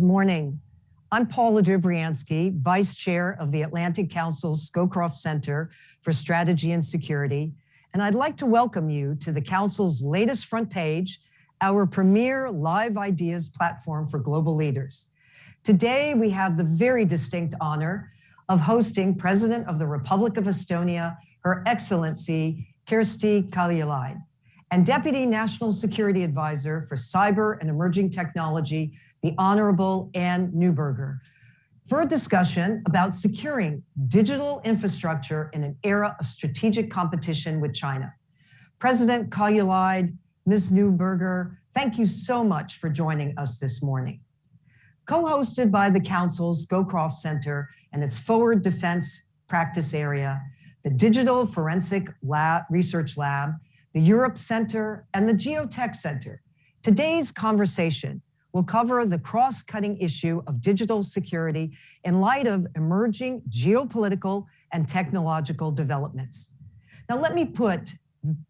morning. I'm Paula Dobriansky, Vice Chair of the Atlantic Council's Scowcroft Center for Strategy and Security, and I'd like to welcome you to the Council's latest front page, our premier live ideas platform for global leaders. Today, we have the very distinct honor of hosting President of the Republic of Estonia, Her Excellency Kersti Kaljulaid, and Deputy National Security Advisor for Cyber and Emerging Technology, the Honorable Anne Neuberger, for a discussion about securing digital infrastructure in an era of strategic competition with China. President Kaljulaid, Ms. Neuberger, thank you so much for joining us this morning. Co-hosted by the Council's Scowcroft Center and its Forward Defense Practice Area, the Digital Forensic Research Lab, the Europe Center, and the Geotech Center, today's conversation will cover the cross-cutting issue of digital security in light of emerging geopolitical and technological developments. Now, let me put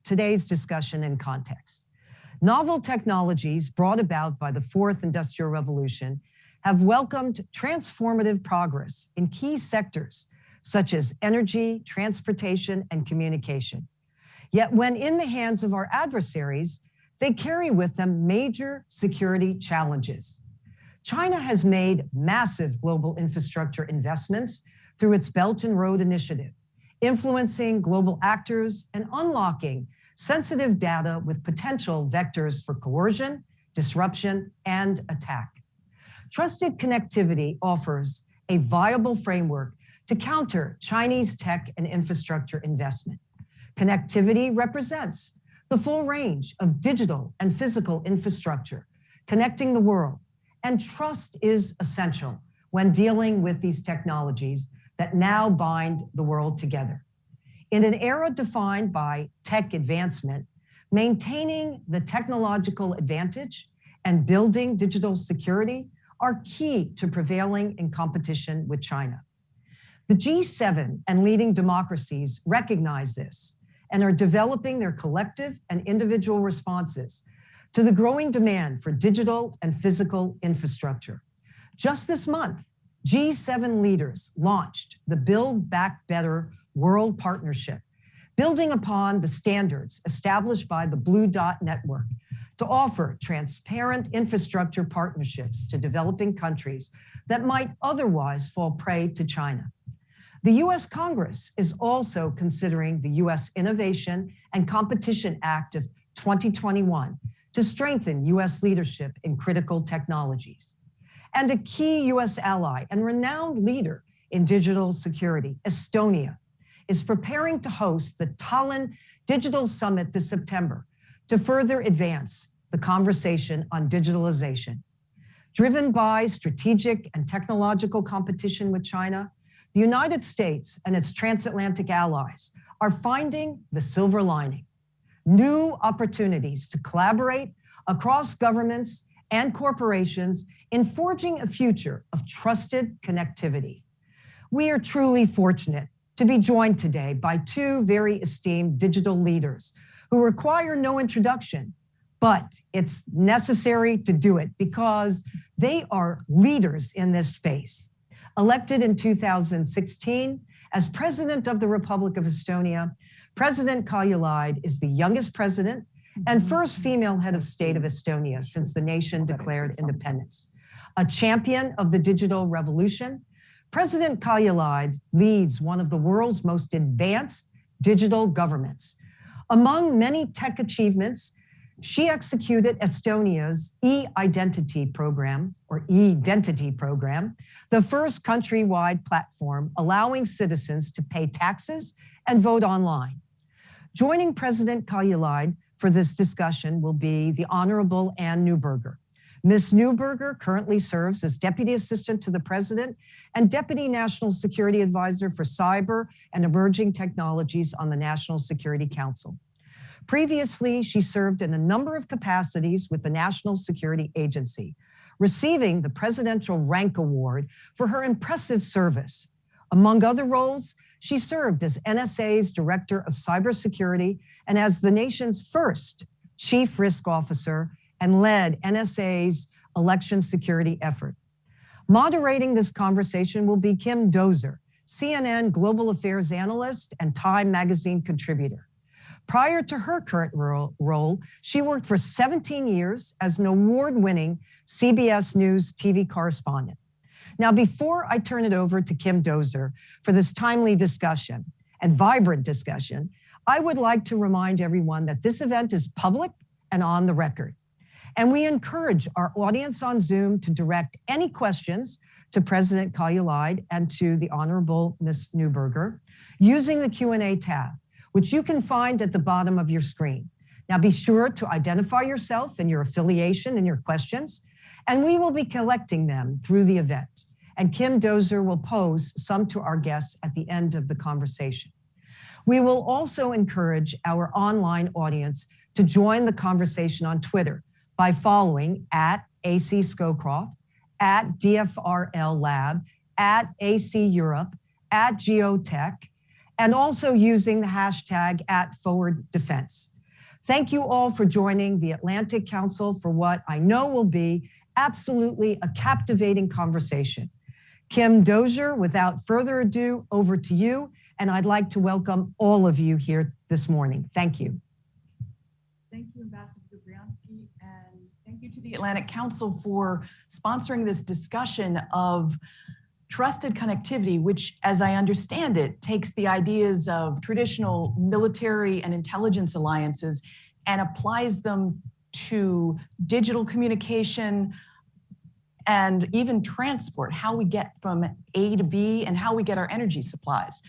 today's discussion in context. Novel technologies brought about by the Fourth Industrial Revolution have welcomed transformative progress in key sectors such as energy, transportation, and communication. Yet when in the hands of our adversaries, they carry with them major security challenges. China has made massive global infrastructure investments through its Belt and Road Initiative, influencing global actors and unlocking sensitive data with potential vectors for coercion, disruption, and attack. Trusted connectivity offers a viable framework to counter Chinese tech and infrastructure investment. Connectivity represents the full range of digital and physical infrastructure connecting the world, and trust is essential when dealing with these technologies that now bind the world together. In an era defined by tech advancement, maintaining the technological advantage and building digital security are key to prevailing in competition with China. The G7 and leading democracies recognize this and are developing their collective and individual responses to the growing demand for digital and physical infrastructure. Just this month, G7 leaders launched the Build Back Better World Partnership, building upon the standards established by the Blue Dot Network to offer transparent infrastructure partnerships to developing countries that might otherwise fall prey to China. The US Congress is also considering the US Innovation and Competition Act of 2021 to strengthen US leadership in critical technologies. And a key US ally and renowned leader in digital security, Estonia, is preparing to host the Tallinn Digital Summit this September to further advance the conversation on digitalization. Driven by strategic and technological competition with China, the United States and its transatlantic allies are finding the silver lining, new opportunities to collaborate across governments and corporations in forging a future of trusted connectivity. We are truly fortunate to be joined today by two very esteemed digital leaders who require no introduction, but it's necessary to do it because they are leaders in this space. Elected in 2016 as President of the Republic of Estonia, President Kaljulaid is the youngest president and first female head of state of Estonia since the nation declared independence. A champion of the digital revolution, President Kaljulaid leads one of the world's most advanced digital governments. Among many tech achievements, she executed Estonia's e-identity program, or e-identity program, the first countrywide platform allowing citizens to pay taxes and vote online. Joining President Kaljulaid for this discussion will be the Honorable Anne Neuberger. Ms. Neuberger currently serves as Deputy Assistant to the President and Deputy National Security Advisor for Cyber and Emerging Technologies on the National Security Council. Previously, she served in a number of capacities with the National Security Agency, receiving the Presidential Rank Award for her impressive service. Among other roles, she served as NSA's Director of Cybersecurity and as the nation's first Chief Risk Officer and led NSA's election security effort. Moderating this conversation will be Kim Dozer, CNN Global Affairs Analyst and Time Magazine contributor. Prior to her current role, she worked for 17 years as an award-winning CBS News TV correspondent. Now, before I turn it over to Kim Dozer for this timely discussion and vibrant discussion, I would like to remind everyone that this event is public and on the record. And we encourage our audience on Zoom to direct any questions to President Kaljulaid and to the Honorable Ms. Neuberger using the Q&A tab, which you can find at the bottom of your screen. Now be sure to identify yourself and your affiliation and your questions, and we will be collecting them through the event. And Kim Dozer will pose some to our guests at the end of the conversation. We will also encourage our online audience to join the conversation on Twitter by following @AC Scowcroft, @DFRL Lab, @AC Europe, @Geotech, and also using the hashtag @ForwardDefense. Thank you all for joining the Atlantic Council for what I know will be absolutely a captivating conversation. Kim Dozer, without further ado, over to you, and I'd like to welcome all of you here this morning. Thank you. Thank you, Ambassador Dobriansky, and thank you to the Atlantic Council for sponsoring this discussion of trusted connectivity, which, as I understand it, takes the ideas of traditional military and intelligence alliances and applies them to digital communication and even transport, how we get from A to B and how we get our energy supplies.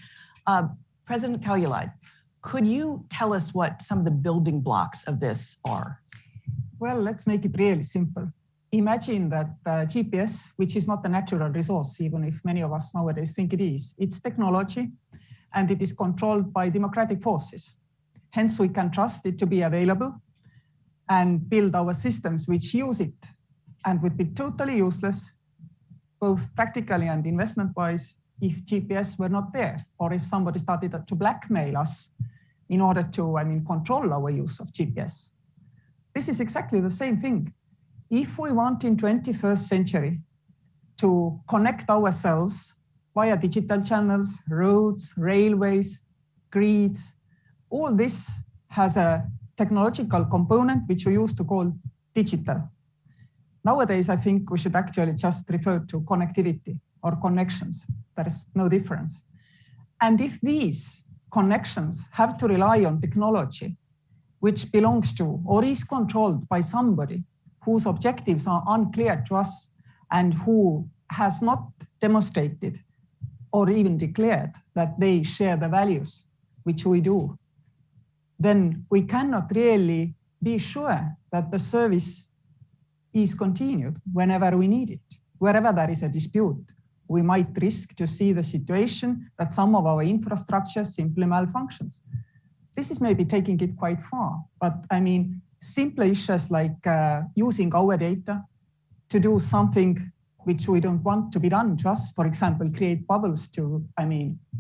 President Kaljulaid, could you tell us what some of the building blocks of this are? Well, let's make it really simple. Imagine that GPS, which is not a natural resource, even if many of us nowadays think it is, it's technology, and it is controlled by democratic forces. Hence, we can trust it to be available and build our systems which use it, and would be totally useless, both practically and investment-wise, if GPS were not there, or if somebody started to blackmail us in order to, control our use of GPS. This is exactly the same thing. If we want in 21st century to connect ourselves via digital channels, roads, railways, grids, all this has a technological component which we used to call digital. Nowadays, I think we should actually just refer to connectivity or connections. There is no difference. And if these connections have to rely on technology, which belongs to or is controlled by somebody whose objectives are unclear to us and who has not demonstrated or even declared that they share the values which we do, then we cannot really be sure that the service is continued whenever we need it. Wherever there is a dispute, we might risk to see the situation that some of our infrastructure simply malfunctions. This is maybe taking it quite far, but simple issues like using our data to do something which we don't want to be done to us, for example, create bubbles to,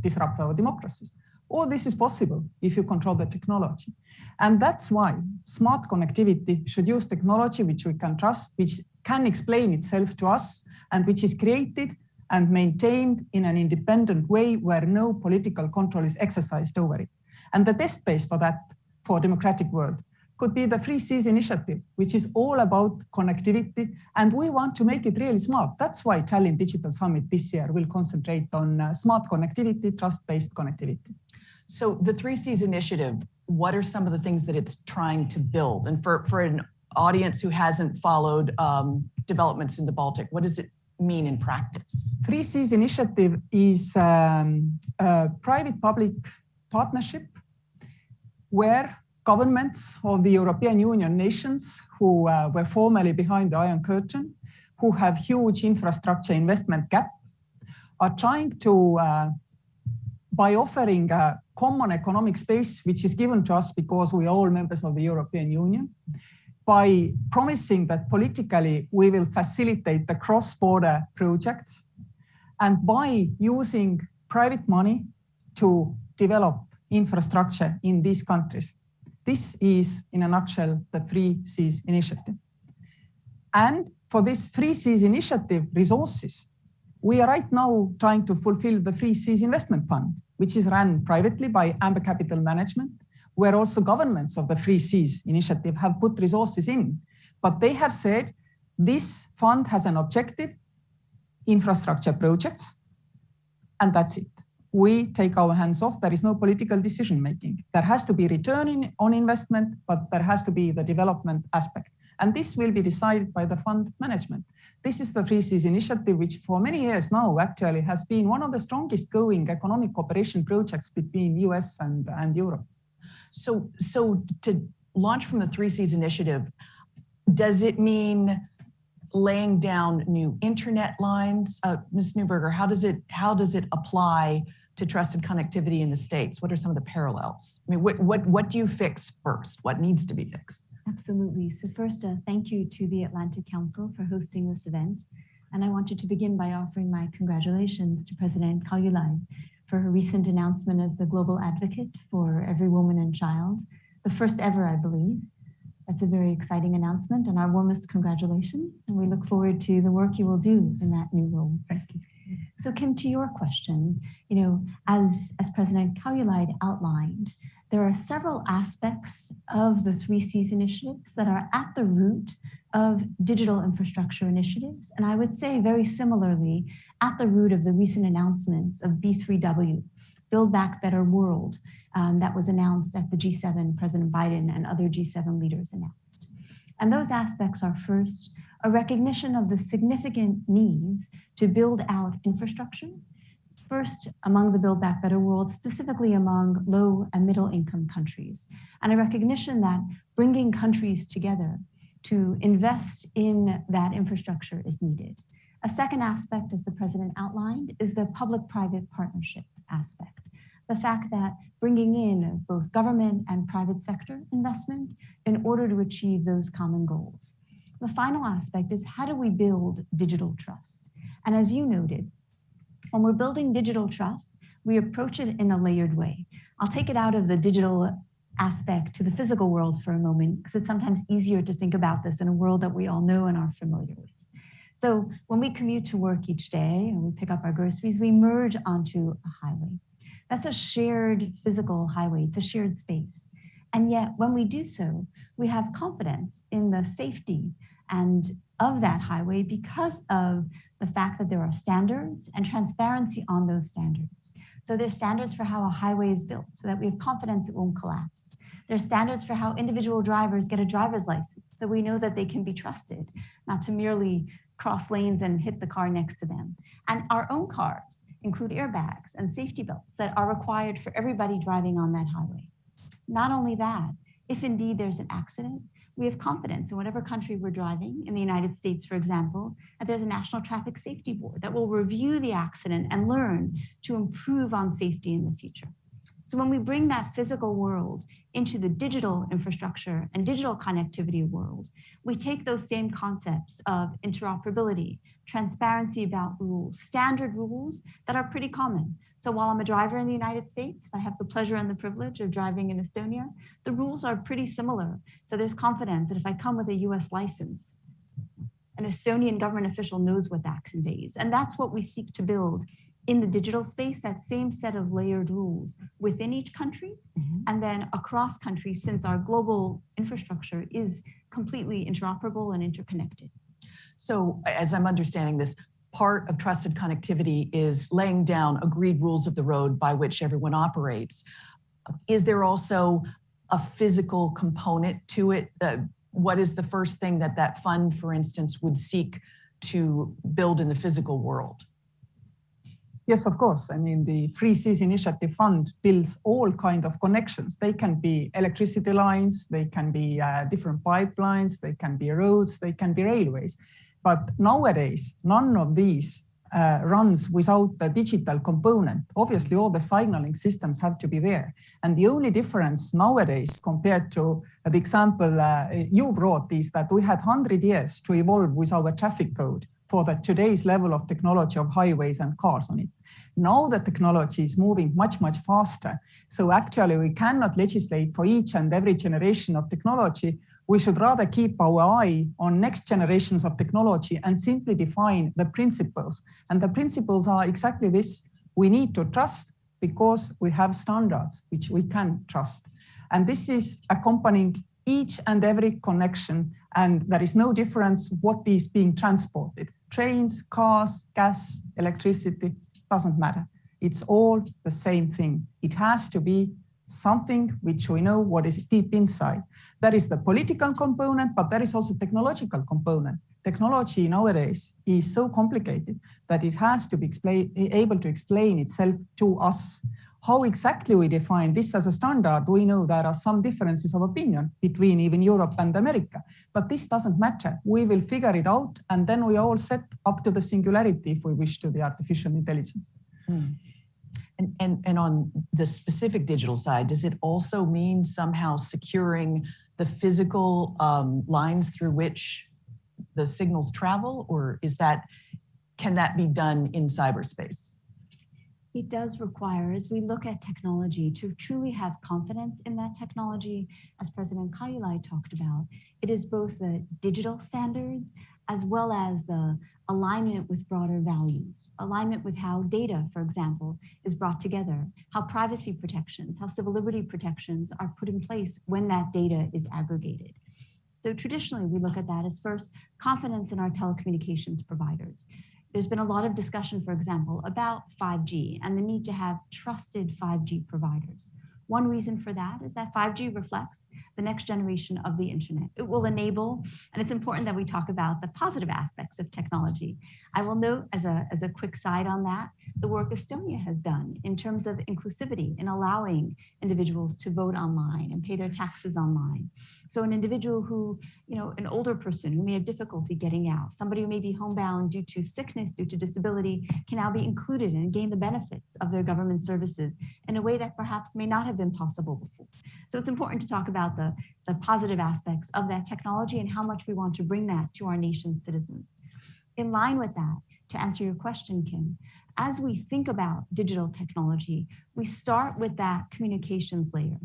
disrupt our democracies. All this is possible if you control the technology. And that's why smart connectivity should use technology which we can trust, which can explain itself to us, and which is created and maintained in an independent way where no political control is exercised over it. And the test base for that, for a democratic world, could be the 3 Cs initiative, which is all about connectivity. And we want to make it really smart. That's why Tallinn Digital Summit this year will concentrate on smart connectivity, trust-based connectivity. So the 3 Cs initiative, what are some of the things that it's trying to build? And for an audience who hasn't followed developments in the Baltic, what does it mean in practice? 3 Cs initiative is a private-public partnership where governments of the European Union nations who were formerly behind the Iron Curtain, who have huge infrastructure investment gap, are trying to, by offering a common economic space, which is given to us because we are all members of the European Union, by promising that politically we will facilitate the cross-border projects, and by using private money to develop infrastructure in these countries. This is, in a nutshell, the 3 Cs initiative. And for this Free Seas Initiative resources, we are right now trying to fulfill the Free Seas Investment Fund, which is run privately by Amber Capital Management, where also governments of the Free Seas Initiative have put resources in. But they have said this fund has an objective, infrastructure projects, and that's it. We take our hands off. There is no political decision making. There has to be return on investment, but there has to be the development aspect. And this will be decided by the fund management. This is the Free Seas Initiative, which for many years now actually has been one of the strongest going economic cooperation projects between US and Europe. So to launch from the Three Seas Initiative, does it mean laying down new internet lines? Ms. Neuberger, how does it apply to trusted connectivity in the States? What are some of the parallels? I mean, what do you fix first? What needs to be fixed? Absolutely. So first, thank you to the Atlantic Council for hosting this event. And I wanted to begin by offering my congratulations to President Kaljulaid for her recent announcement as the global advocate for every woman and child, the first ever, I believe. That's a very exciting announcement, and our warmest congratulations. And we look forward to the work you will do in that new role. Thank you. So Kim, to your question, as President Kaljulaid outlined, there are several aspects of the Three Seas initiatives that are at the root of digital infrastructure initiatives. And I would say very similarly, at the root of the recent announcements of B3W, Build Back Better World, that was announced at the G7, President Biden and other G7 leaders announced. And those aspects are first, a recognition of the significant needs to build out infrastructure, first among the Build Back Better World, specifically among low and middle income countries, and a recognition that bringing countries together to invest in that infrastructure is needed. A second aspect, as the president outlined, is the public-private partnership aspect. The fact that bringing in both government and private sector investment in order to achieve those common goals. The final aspect is how do we build digital trust? And as you noted, when we're building digital trust, we approach it in a layered way. I'll take it out of the digital aspect to the physical world for a moment, because it's sometimes easier to think about this in a world that we all know and are familiar with. So when we commute to work each day and we pick up our groceries, we merge onto a highway. That's a shared physical highway. It's a shared space. And yet when we do so, we have confidence in the safety and of that highway because of the fact that there are standards and transparency on those standards. So there's standards for how a highway is built so that we have confidence it won't collapse. There's standards for how individual drivers get a driver's license so we know that they can be trusted, not to merely cross lanes and hit the car next to them. And our own cars include airbags and safety belts that are required for everybody driving on that highway. Not only that, if indeed there's an accident, we have confidence in whatever country we're driving, in the United States, for example, that there's a National Traffic Safety Board that will review the accident and learn to improve on safety in the future. So when we bring that physical world into the digital infrastructure and digital connectivity world, we take those same concepts of interoperability, transparency about rules, standard rules that are pretty common. So while I'm a driver in the United States, if I have the pleasure and the privilege of driving in Estonia, the rules are pretty similar. So there's confidence that if I come with a US license, an Estonian government official knows what that conveys. And that's what we seek to build in the digital space, that same set of layered rules within each country, and then across countries, since our global infrastructure is completely interoperable and interconnected. So as I'm understanding this, part of trusted connectivity is laying down agreed rules of the road by which everyone operates. Is there also a physical component to it? What is the first thing that fund, for instance, would seek to build in the physical world? Yes, of course. I mean, the Free Seas Initiative Fund builds all kinds of connections. They can be electricity lines, they can be different pipelines, they can be roads, they can be railways. But nowadays, none of these runs without the digital component. Obviously, all the signaling systems have to be there. And the only difference nowadays compared to the example you brought is that we had 100 years to evolve with our traffic code for the today's level of technology of highways and cars on it. Now the technology is moving much, much faster. So actually we cannot legislate for each and every generation of technology. We should rather keep our eye on next generations of technology and simply define the principles. And the principles are exactly this. We need to trust because we have standards which we can trust. And this is accompanying each and every connection, and there is no difference what is being transported. Trains, cars, gas, electricity, doesn't matter. It's all the same thing. It has to be something which we know what is deep inside. There is the political component, but there is also technological component. Technology nowadays is so complicated that it has to be able to explain itself to us. How exactly we define this as a standard, we know there are some differences of opinion between even Europe and America, but this doesn't matter. We will figure it out, and then we all set up to the singularity, if we wish, to the artificial intelligence. And on the specific digital side, does it also mean somehow securing the physical lines through which the signals travel, or can that be done in cyberspace? It does require, as we look at technology, to truly have confidence in that technology, as President Kaljulaid talked about. It is both the digital standards as well as the alignment with broader values, alignment with how data, for example, is brought together, how privacy protections, how civil liberty protections are put in place when that data is aggregated. So traditionally, we look at that as first, confidence in our telecommunications providers. There's been a lot of discussion, for example, about 5G and the need to have trusted 5G providers. One reason for that is that 5G reflects the next generation of the internet. It will enable, and it's important that we talk about the positive aspects of technology. I will note as a quick side on that, the work Estonia has done in terms of inclusivity in allowing individuals to vote online and pay their taxes online. So an individual who, an older person who may have difficulty getting out, somebody who may be homebound due to sickness, due to disability, can now be included and gain the benefits of their government services in a way that perhaps may not have been possible before. So it's important to talk about the positive aspects of that technology and how much we want to bring that to our nation's citizens. In line with that, to answer your question, Kim, as we think about digital technology, we start with that communications layer.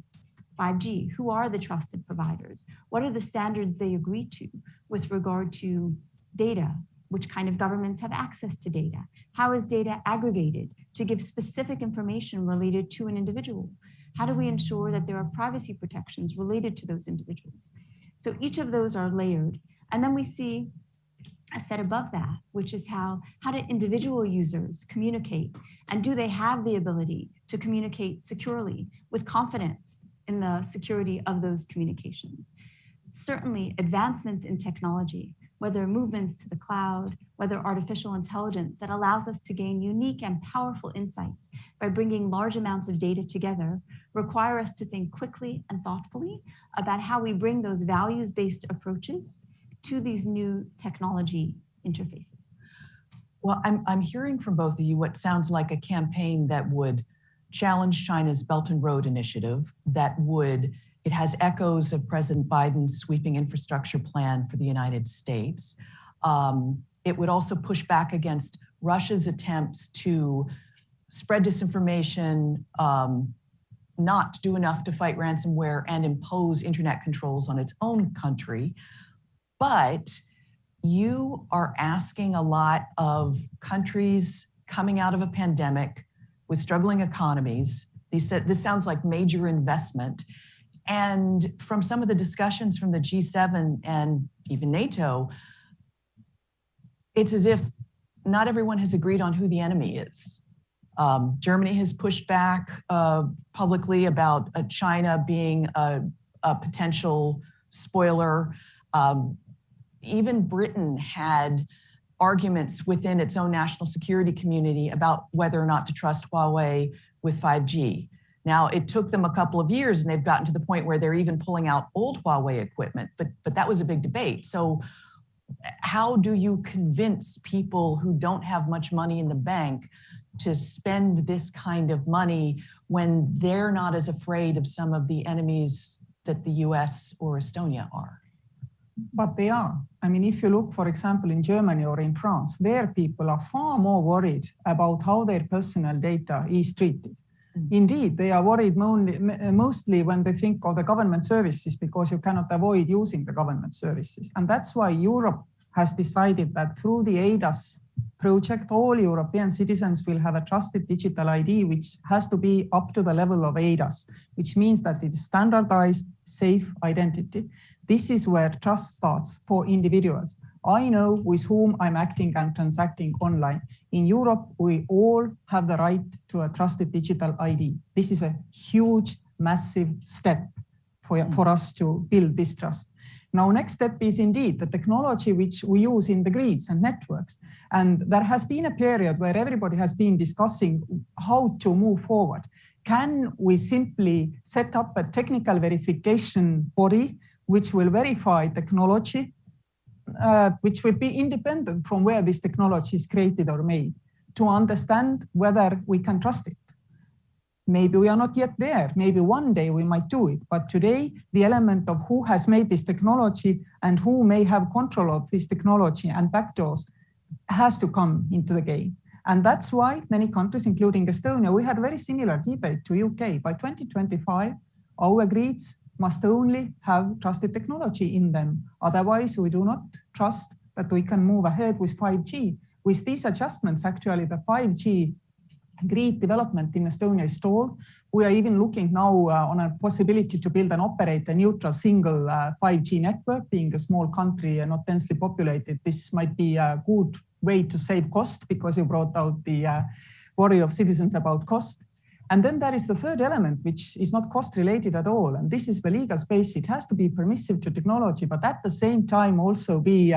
5G, who are the trusted providers? What are the standards they agree to with regard to data? Which kind of governments have access to data? How is data aggregated to give specific information related to an individual? How do we ensure that there are privacy protections related to those individuals? So each of those are layered. And then we see a set above that, which is how do individual users communicate? And do they have the ability to communicate securely with confidence in the security of those communications? Certainly advancements in technology, whether movements to the cloud, whether artificial intelligence that allows us to gain unique and powerful insights by bringing large amounts of data together, require us to think quickly and thoughtfully about how we bring those values-based approaches to these new technology interfaces. Well, I'm hearing from both of you what sounds like a campaign that would challenge China's Belt and Road Initiative, it has echoes of President Biden's sweeping infrastructure plan for the United States. It would also push back against Russia's attempts to spread disinformation, not do enough to fight ransomware, and impose internet controls on its own country. But you are asking a lot of countries coming out of a pandemic with struggling economies. This sounds like major investment. And from some of the discussions from the G7 and even NATO, it's as if not everyone has agreed on who the enemy is. Germany has pushed back publicly about China being a potential spoiler. Even Britain had arguments within its own national security community about whether or not to trust Huawei with 5G. Now, it took them a couple of years and they've gotten to the point where they're even pulling out old Huawei equipment, but that was a big debate. So how do you convince people who don't have much money in the bank to spend this kind of money when they're not as afraid of some of the enemies that the US or Estonia are? But they are. I mean, if you look, for example, in Germany or in France, their people are far more worried about how their personal data is treated. Indeed, they are worried mostly when they think of the government services, because you cannot avoid using the government services. And that's why Europe has decided that through the EIDAS project, all European citizens will have a trusted digital ID, which has to be up to the level of EIDAS, which means that it's standardized, safe identity. This is where trust starts for individuals. I know with whom I'm acting and transacting online. In Europe, we all have the right to a trusted digital ID. This is a huge, massive step for us to build this trust. Now, next step is indeed the technology which we use in the grids and networks. And there has been a period where everybody has been discussing how to move forward. Can we simply set up a technical verification body which will verify technology, which will be independent from where this technology is created or made, to understand whether we can trust it? Maybe we are not yet there. Maybe one day we might do it. But today, the element of who has made this technology and who may have control of this technology and backdoors has to come into the game. And that's why many countries, including Estonia, we had a very similar debate to UK. By 2025, our grids must only have trusted technology in them. Otherwise, we do not trust that we can move ahead with 5G. With these adjustments, actually, the 5G grid development in Estonia is stalled. We are even looking now on a possibility to build and operate a neutral single 5G network. Being a small country and not densely populated, this might be a good way to save cost, because you brought out the worry of citizens about cost. And then there is the third element, which is not cost related at all. And this is the legal space. It has to be permissive to technology, but at the same time also be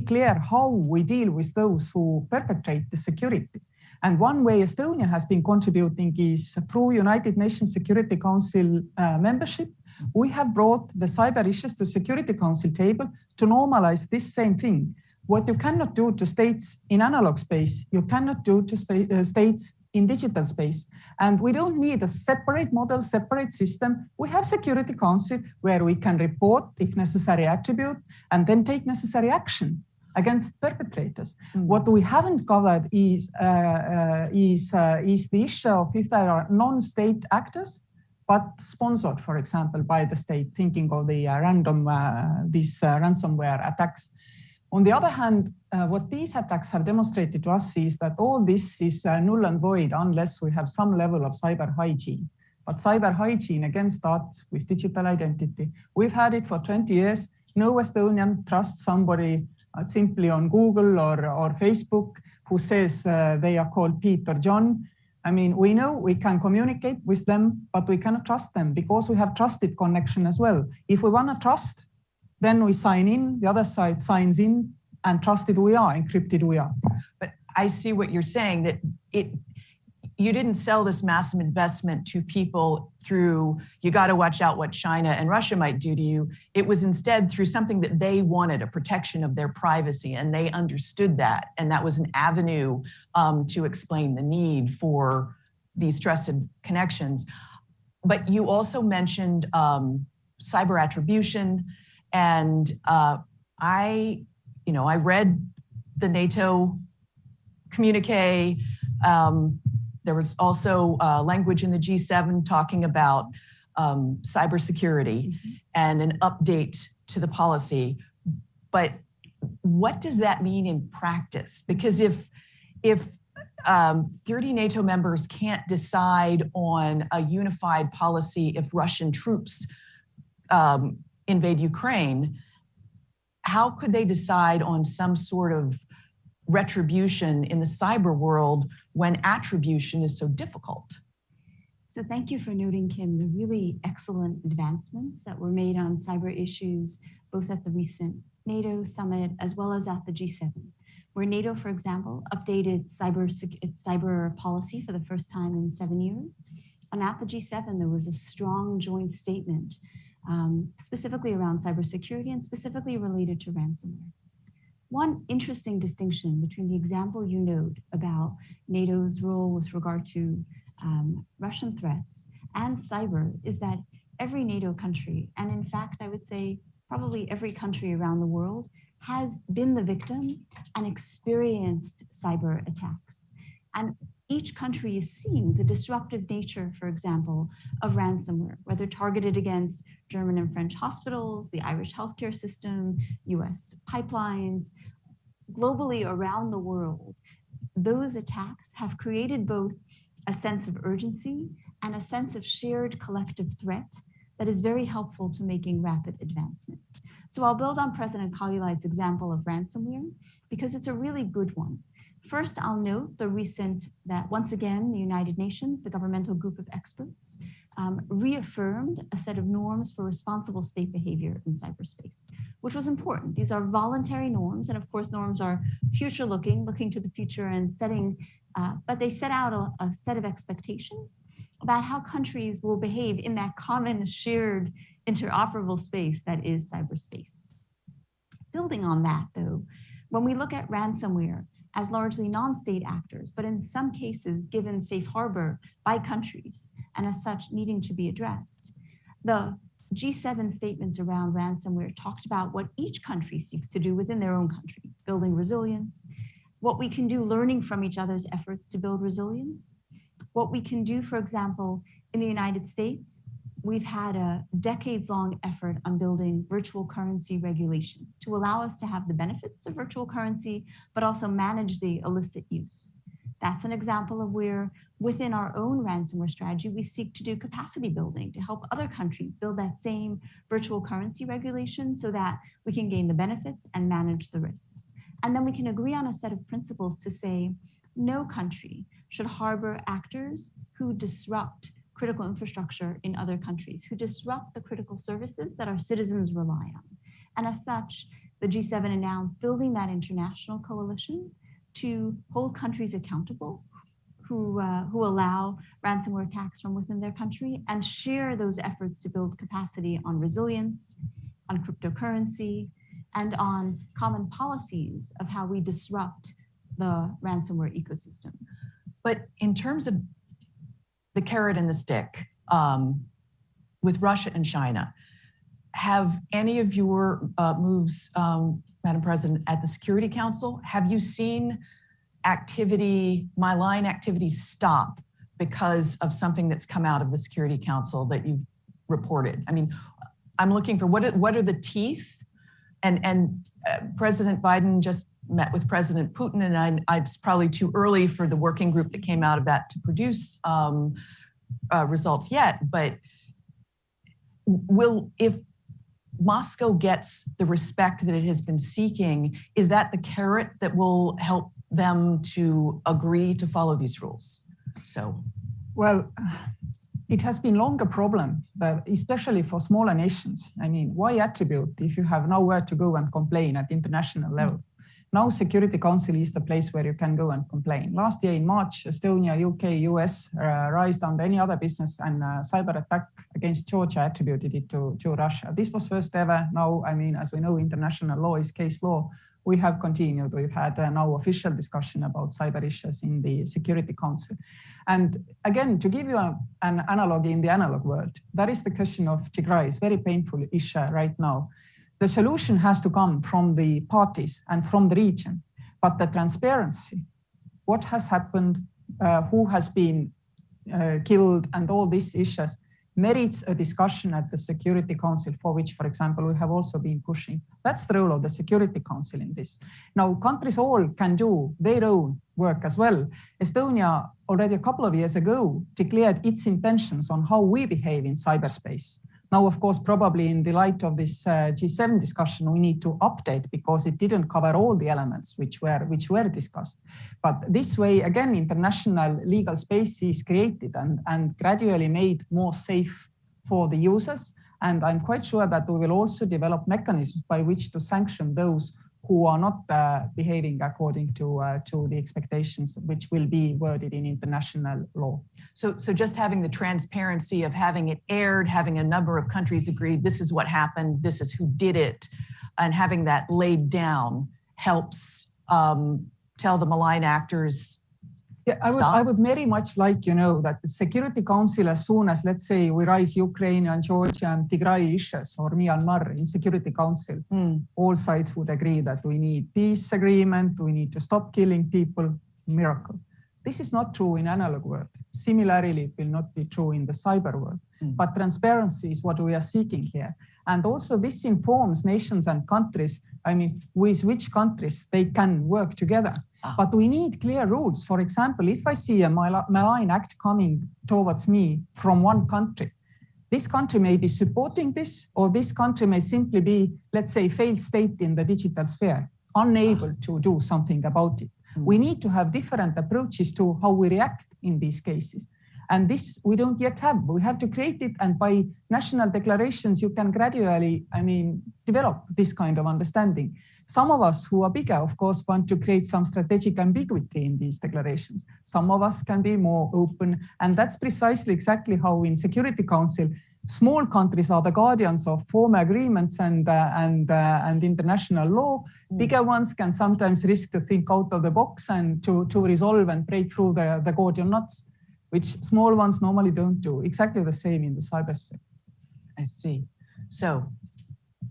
clear how we deal with those who perpetrate the security. And one way Estonia has been contributing is through United Nations Security Council membership. We have brought the cyber issues to Security Council table to normalize this same thing. What you cannot do to states in analog space, you cannot do to states in digital space. And we don't need a separate model, separate system. We have Security Council where we can report, if necessary, attribute, and then take necessary action against perpetrators. What we haven't covered is the issue of if there are non-state actors, but sponsored, for example, by the state, thinking of the ransomware attacks. On the other hand, what these attacks have demonstrated to us is that all this is null and void unless we have some level of cyber hygiene. But cyber hygiene again starts with digital identity. We've had it for 20 years. No Estonian trusts somebody simply on Google or Facebook who says they are called Pete or John. I mean, we know we can communicate with them, but we cannot trust them because we have trusted connection as well. If we want to trust, then we sign in, the other side signs in, and trusted we are, encrypted we are. But I see what you're saying, that you didn't sell this massive investment to people through, you got to watch out what China and Russia might do to you. It was instead through something that they wanted, a protection of their privacy, and they understood that. And that was an avenue to explain the need for these trusted connections. But you also mentioned cyber attribution. And I read the NATO communique. There was also language in the G7 talking about cybersecurity and an update to the policy. But what does that mean in practice? Because if 30 NATO members can't decide on a unified policy if Russian troops invade Ukraine, how could they decide on some sort of retribution in the cyber world when attribution is so difficult? So thank you for noting, Kim, the really excellent advancements that were made on cyber issues, both at the recent NATO summit as well as at the G7, where NATO, for example, updated its cyber policy for the first time in 7 years. And at the G7, there was a strong joint statement specifically around cybersecurity and specifically related to ransomware. One interesting distinction between the example you note about NATO's role with regard to Russian threats and cyber is that every NATO country, and in fact, I would say probably every country around the world, has been the victim and experienced cyber attacks. And each country is seeing the disruptive nature, for example, of ransomware, whether targeted against German and French hospitals, the Irish healthcare system, US pipelines, globally around the world. Those attacks have created both a sense of urgency and a sense of shared collective threat that is very helpful to making rapid advancements. So I'll build on President Kaljulaid's example of ransomware because it's a really good one. First, I'll note the recent that once again, the United Nations, the governmental group of experts, reaffirmed a set of norms for responsible state behavior in cyberspace, which was important. These are voluntary norms, and of course, norms are future-looking, looking to the future and setting, but they set out a set of expectations about how countries will behave in that common, shared, interoperable space that is cyberspace. Building on that, though, when we look at ransomware as largely non-state actors, but in some cases given safe harbor by countries, and as such needing to be addressed. The G7 statements around ransomware talked about what each country seeks to do within their own country, building resilience, what we can do learning from each other's efforts to build resilience, what we can do, for example, in the United States. We've had a decades-long effort on building virtual currency regulation to allow us to have the benefits of virtual currency, but also manage the illicit use. That's an example of where within our own ransomware strategy, we seek to do capacity building to help other countries build that same virtual currency regulation so that we can gain the benefits and manage the risks. And then we can agree on a set of principles to say, no country should harbor actors who disrupt critical infrastructure in other countries, who disrupt the critical services that our citizens rely on. And as such, the G7 announced building that international coalition to hold countries accountable who allow ransomware attacks from within their country and share those efforts to build capacity on resilience, on cryptocurrency, and on common policies of how we disrupt the ransomware ecosystem. But in terms of the carrot and the stick with Russia and China, have any of your moves, Madam President, at the Security Council, have you seen activity, malign activity stop because of something that's come out of the Security Council that you've reported? I mean, I'm looking for what are the teeth? And President Biden just met with President Putin, and it's probably too early for the working group that came out of that to produce results yet. But if Moscow gets the respect that it has been seeking, is that the carrot that will help them to agree to follow these rules? So, well, it has been long a problem, that especially for smaller nations. I mean, why attribute if you have nowhere to go and complain at international level? Now Security Council is the place where you can go and complain. Last year in March, Estonia, UK, US raised on any other business, and cyber attack against Georgia attributed it to Russia. This was first ever. Now, I mean, as we know, international law is case law. We have continued. We've had now official discussion about cyber issues in the Security Council. And again, to give you an analogy in the analog world, that is the question of Tigray. It's a very painful issue right now. The solution has to come from the parties and from the region, but the transparency, what has happened, who has been killed, and all these issues merits a discussion at the Security Council, for which, for example, we have also been pushing. That's the role of the Security Council in this. Now, countries all can do their own work as well. Estonia already a couple of years ago declared its intentions on how we behave in cyberspace. Now, of course, probably in the light of this G7 discussion, we need to update because it didn't cover all the elements which were discussed. But this way, again, international legal space is created and gradually made more safe for the users. And I'm quite sure that we will also develop mechanisms by which to sanction those who are not behaving according to the expectations, which will be worded in international law. So just having the transparency of having it aired, having a number of countries agree, this is what happened, this is who did it, and having that laid down helps tell the malign actors. Yeah, I would very much like, that the Security Council, as soon as, let's say, we raise Ukraine and Georgia and Tigray issues or Myanmar in Security Council, all sides would agree that we need peace agreement, we need to stop killing people, miracle. This is not true in analog world. Similarly, it will not be true in the cyber world. But transparency is what we are seeking here. And also this informs nations and countries, I mean, with which countries they can work together. But we need clear rules. For example, if I see a malign act coming towards me from one country, this country may be supporting this, or this country may simply be, let's say, failed state in the digital sphere, unable to do something about it. We need to have different approaches to how we react in these cases. And this we don't yet have. We have to create it, and by national declarations, you can gradually, I mean, develop this kind of understanding. Some of us who are bigger, of course, want to create some strategic ambiguity in these declarations. Some of us can be more open, and that's precisely exactly how in Security Council, small countries are the guardians of former agreements and international law. Bigger ones can sometimes risk to think out of the box and to resolve and break through the Gordian knots, which small ones normally don't do. Exactly the same in the cybersphere. I see. So,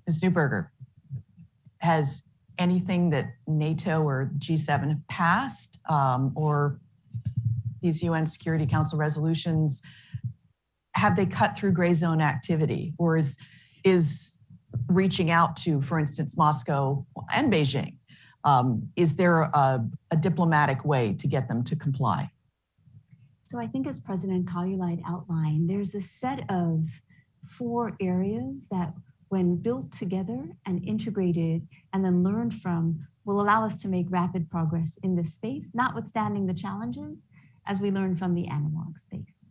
Ms. Neuberger, has anything that NATO or G7 have passed or these UN Security Council resolutions, have they cut through gray zone activity, or is reaching out to, for instance, Moscow and Beijing, is there a diplomatic way to get them to comply? So I think as President Kaljulaid outlined, there's a set of 4 areas that when built together and integrated and then learned from will allow us to make rapid progress in this space, notwithstanding the challenges as we learn from the analog space.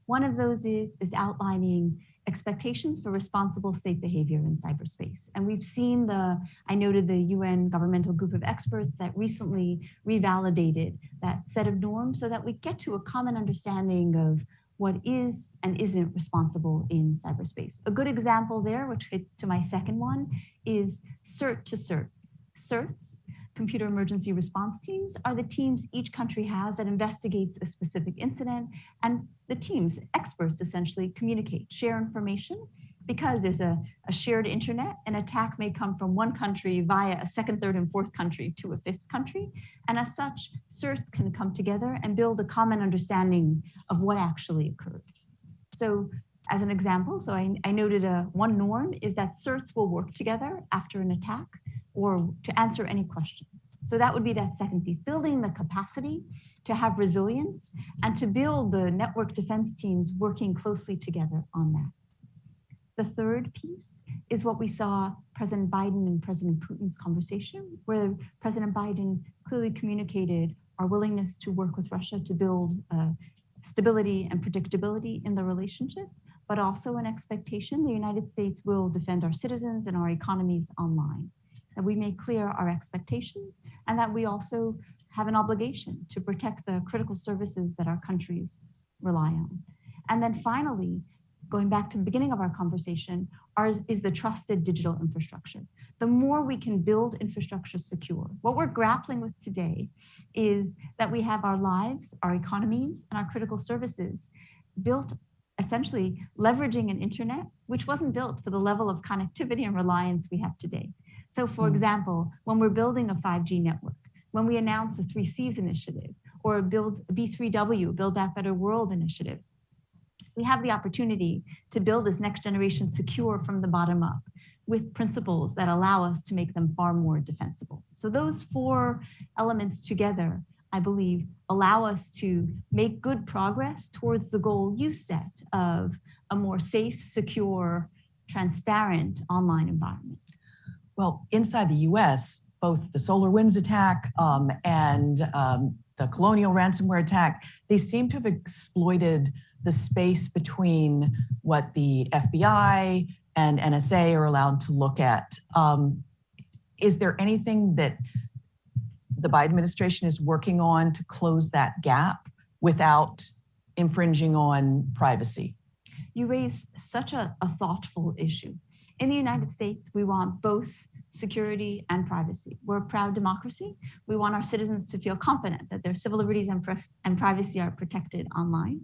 One of those is outlining expectations for responsible safe behavior in cyberspace. And we've seen I noted the UN governmental group of experts that recently revalidated that set of norms so that we get to a common understanding of what is and isn't responsible in cyberspace. A good example there, which fits to my second one, is CERT to CERT. CERTs, Computer Emergency Response Teams, are the teams each country has that investigates a specific incident, and the teams, experts essentially, communicate, share information. Because there's a shared internet, an attack may come from one country via a second, third, and fourth country to a fifth country. And as such, CERTs can come together and build a common understanding of what actually occurred. So as an example, so I noted one norm is that CERTs will work together after an attack or to answer any questions. So that would be that second piece, building the capacity to have resilience and to build the network defense teams working closely together on that. The third piece is what we saw President Biden and President Putin's conversation, where President Biden clearly communicated our willingness to work with Russia to build stability and predictability in the relationship, but also an expectation the United States will defend our citizens and our economies online. That we make clear our expectations and that we also have an obligation to protect the critical services that our countries rely on. And then finally, going back to the beginning of our conversation, ours is the trusted digital infrastructure. The more we can build infrastructure secure, what we're grappling with today is that we have our lives, our economies, and our critical services built essentially leveraging an internet, which wasn't built for the level of connectivity and reliance we have today. So for example, when we're building a 5G network, when we announce a 3Cs initiative, or build a B3W, Build Back Better World initiative, we have the opportunity to build this next generation secure from the bottom up with principles that allow us to make them far more defensible. So those 4 elements together, I believe, allow us to make good progress towards the goal you set of a more safe, secure, transparent online environment. Well, inside the US, both the SolarWinds attack and the Colonial ransomware attack, they seem to have exploited the space between what the FBI and NSA are allowed to look at. Is there anything that the Biden administration is working on to close that gap without infringing on privacy? You raise such a thoughtful issue. In the United States, we want both security and privacy. We're a proud democracy. We want our citizens to feel confident that their civil liberties and privacy are protected online.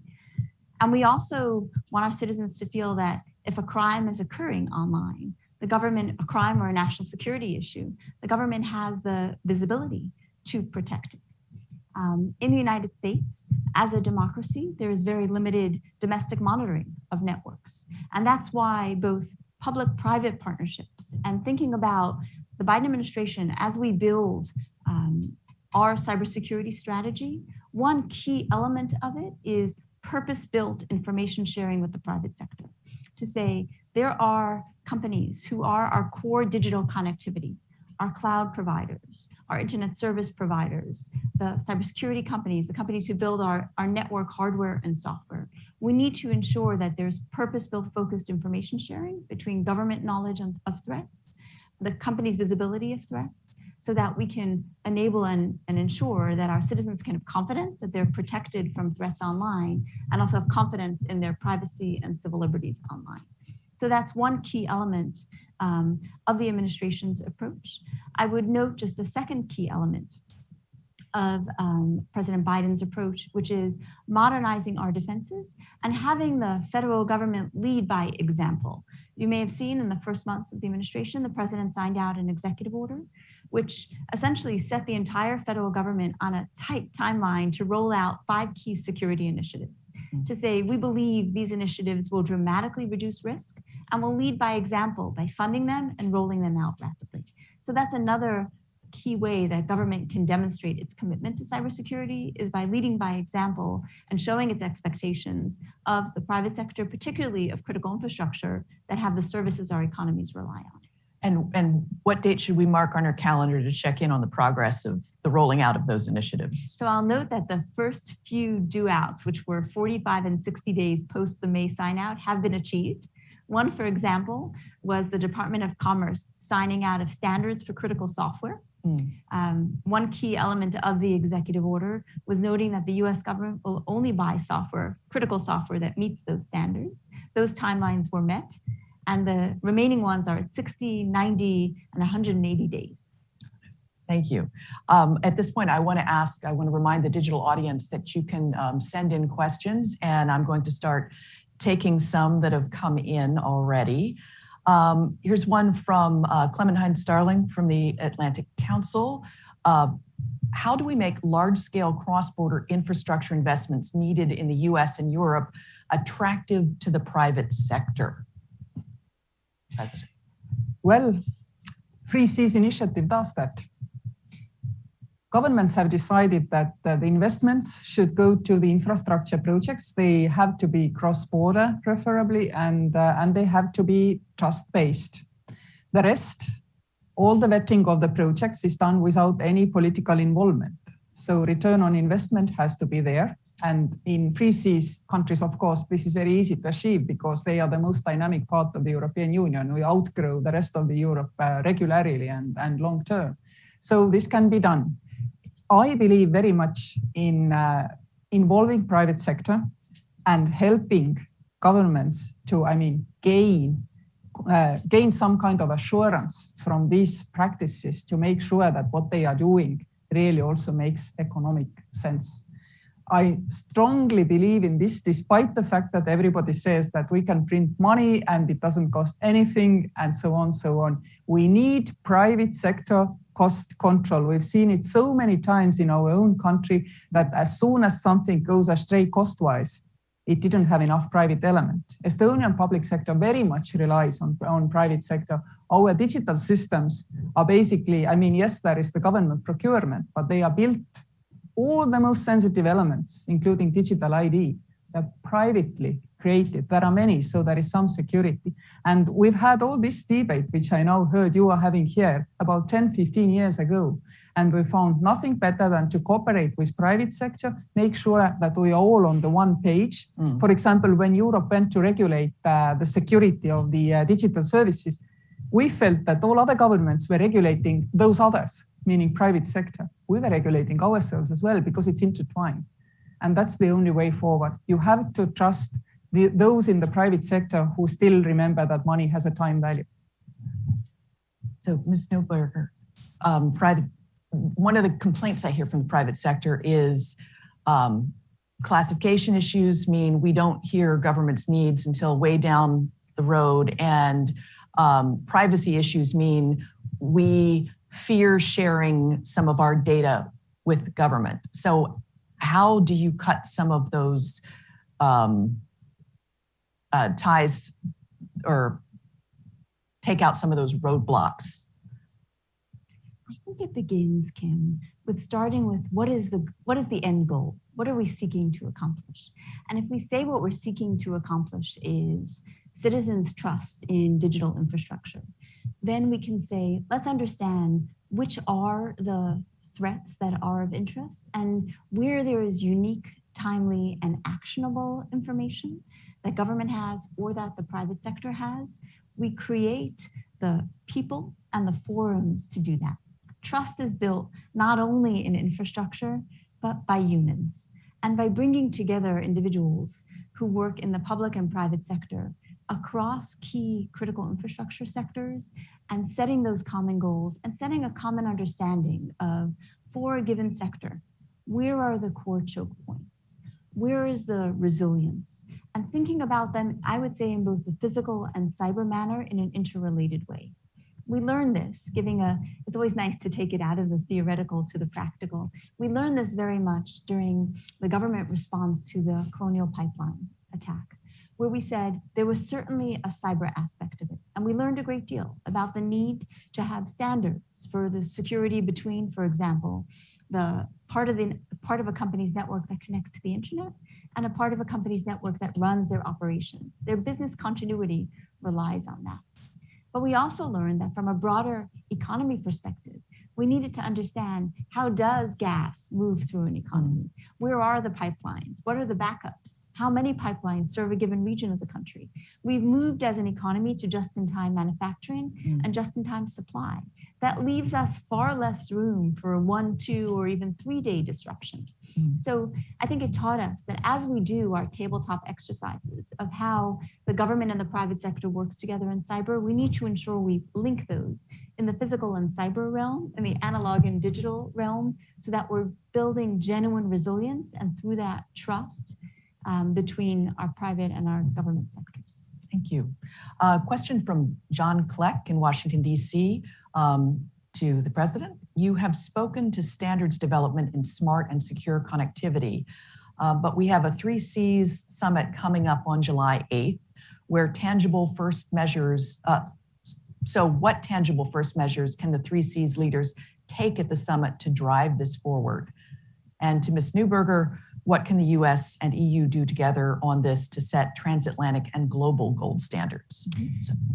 And we also want our citizens to feel that if a crime is occurring online, the government, a crime or a national security issue, the government has the visibility to protect it. In the United States, as a democracy, there is very limited domestic monitoring of networks. And that's why both public-private partnerships and thinking about the Biden administration as we build our cybersecurity strategy, one key element of it is purpose-built information sharing with the private sector. To say there are companies who are our core digital connectivity, our cloud providers, our internet service providers, the cybersecurity companies, the companies who build our network hardware and software. We need to ensure that there's purpose-built focused information sharing between government knowledge of threats, the company's visibility of threats, so that we can enable and ensure that our citizens can have confidence that they're protected from threats online and also have confidence in their privacy and civil liberties online. So that's one key element of the administration's approach. I would note just a second key element of President Biden's approach, which is modernizing our defenses and having the federal government lead by example. You may have seen in the first months of the administration, the president signed out an executive order, which essentially set the entire federal government on a tight timeline to roll out 5 key security initiatives. To say, we believe these initiatives will dramatically reduce risk and will lead by example by funding them and rolling them out rapidly. So that's another key way that government can demonstrate its commitment to cybersecurity is by leading by example and showing its expectations of the private sector, particularly of critical infrastructure that have the services our economies rely on. And what date should we mark on our calendar to check in on the progress of the rolling out of those initiatives? So I'll note that the first few due outs, which were 45 and 60 days post the May sign out, have been achieved. One, for example, was the Department of Commerce signing out of standards for critical software. One key element of the executive order was noting that the US government will only buy software, critical software that meets those standards. Those timelines were met, and the remaining ones are at 60, 90, and 180 days. Thank you. At this point, I want to remind the digital audience that you can send in questions, and I'm going to start taking some that have come in already. Here's one from Clementine Starling from the Atlantic Council. How do we make large-scale cross-border infrastructure investments needed in the US and Europe attractive to the private sector? President. Well, Free Seas initiative does that. Governments have decided that the investments should go to the infrastructure projects. They have to be cross-border, preferably, and they have to be trust-based. The rest, all the vetting of the projects is done without any political involvement. So return on investment has to be there. And in Free Seas countries, of course, this is very easy to achieve because they are the most dynamic part of the European Union. We outgrow the rest of the Europe regularly and long term. So this can be done. I believe very much in involving private sector and helping governments to, gain some kind of assurance from these practices to make sure that what they are doing really also makes economic sense. I strongly believe in this, despite the fact that everybody says that we can print money and it doesn't cost anything and so on, so on. We need private sector cost control. We've seen it so many times in our own country that as soon as something goes astray cost-wise, it didn't have enough private element. Estonian public sector very much relies on private sector. Our digital systems are basically, yes, there is the government procurement, but they are built, all the most sensitive elements, including digital ID, they're privately created. There are many, so there is some security. And we've had all this debate, which I now heard you are having here, about 10, 15 years ago. And we found nothing better than to cooperate with private sector, make sure that we are all on the one page. For example, when Europe went to regulate the security of the digital services, we felt that all other governments were regulating those others, meaning private sector. We were regulating ourselves as well because it's intertwined. And that's the only way forward. You have to trust those in the private sector who still remember that money has a time value. So, Ms. Snowberger, one of the complaints I hear from the private sector is classification issues mean we don't hear government's needs until way down the road, and privacy issues mean we fear sharing some of our data with government. So how do you cut some of those ties or take out some of those roadblocks? I think it begins, Kim, with starting with what is the end goal? What are we seeking to accomplish? And if we say what we're seeking to accomplish is citizens' trust in digital infrastructure, then we can say, let's understand which are the threats that are of interest and where there is unique, timely, and actionable information that government has or that the private sector has. We create the people and the forums to do that. Trust is built not only in infrastructure, but by humans and by bringing together individuals who work in the public and private sector across key critical infrastructure sectors and setting those common goals and setting a common understanding of, for a given sector, where are the core choke points? Where is the resilience? And thinking about them, I would say, in both the physical and cyber manner in an interrelated way. We learn this, it's always nice to take it out of the theoretical to the practical. We learned this very much during the government response to the Colonial Pipeline attack, where we said there was certainly a cyber aspect of it. And we learned a great deal about the need to have standards for the security between, for example, the part of a company's network that connects to the internet and a part of a company's network that runs their operations. Their business continuity relies on that. But we also learned that from a broader economy perspective, we needed to understand, how does gas move through an economy? Where are the pipelines? What are the backups? How many pipelines serve a given region of the country? We've moved as an economy to just-in-time manufacturing and just-in-time supply. That leaves us far less room for a 1, 2, or even 3-day disruption. So I think it taught us that as we do our tabletop exercises of how the government and the private sector works together in cyber, we need to ensure we link those in the physical and cyber realm, in the analog and digital realm, so that we're building genuine resilience and through that trust between our private and our government sectors. Thank you. Question from John Kleck in Washington, D.C. To the President. You have spoken to standards development in smart and secure connectivity, but we have a 3 Cs summit coming up on July 8th, where tangible first measures, so what tangible first measures can the 3 Cs leaders take at the summit to drive this forward? And to Ms. Neuberger, what can the US and EU do together on this to set transatlantic and global gold standards?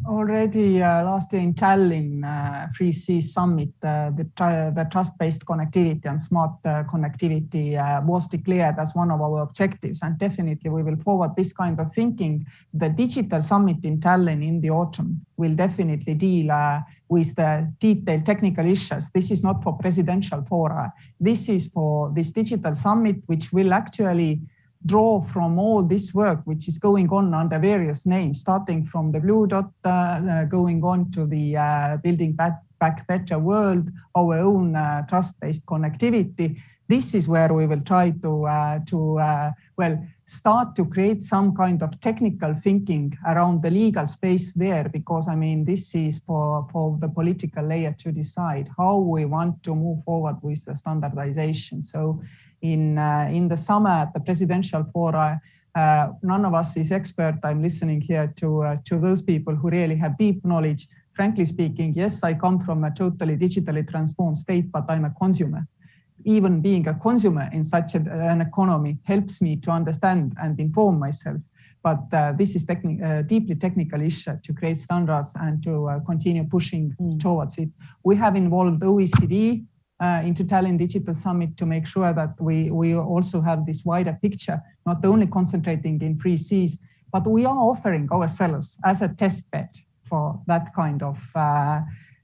Already last year in Tallinn, 3 C summit, the trust-based connectivity and smart connectivity was declared as one of our objectives. And definitely we will forward this kind of thinking. The digital summit in Tallinn in the autumn will definitely deal with the detailed technical issues. This is not for presidential fora. This is for this digital summit, which will actually draw from all this work which is going on under various names, starting from the Blue Dot, going on to the Building Back Better World, our own trust-based connectivity. This is where we will try to start to create some kind of technical thinking around the legal space there, because I mean, this is for the political layer to decide how we want to move forward with the standardization. So in the summer at the presidential fora, none of us is expert. I'm listening here to those people who really have deep knowledge. Frankly speaking, yes, I come from a totally digitally transformed state, but I'm a consumer. Even being a consumer in such an economy helps me to understand and inform myself. But this is deeply technical issue to create standards and to continue pushing towards it. We have involved OECD into Tallinn Digital Summit to make sure that we also have this wider picture, not only concentrating in 3 Cs, but we are offering ourselves as a test bed for that kind of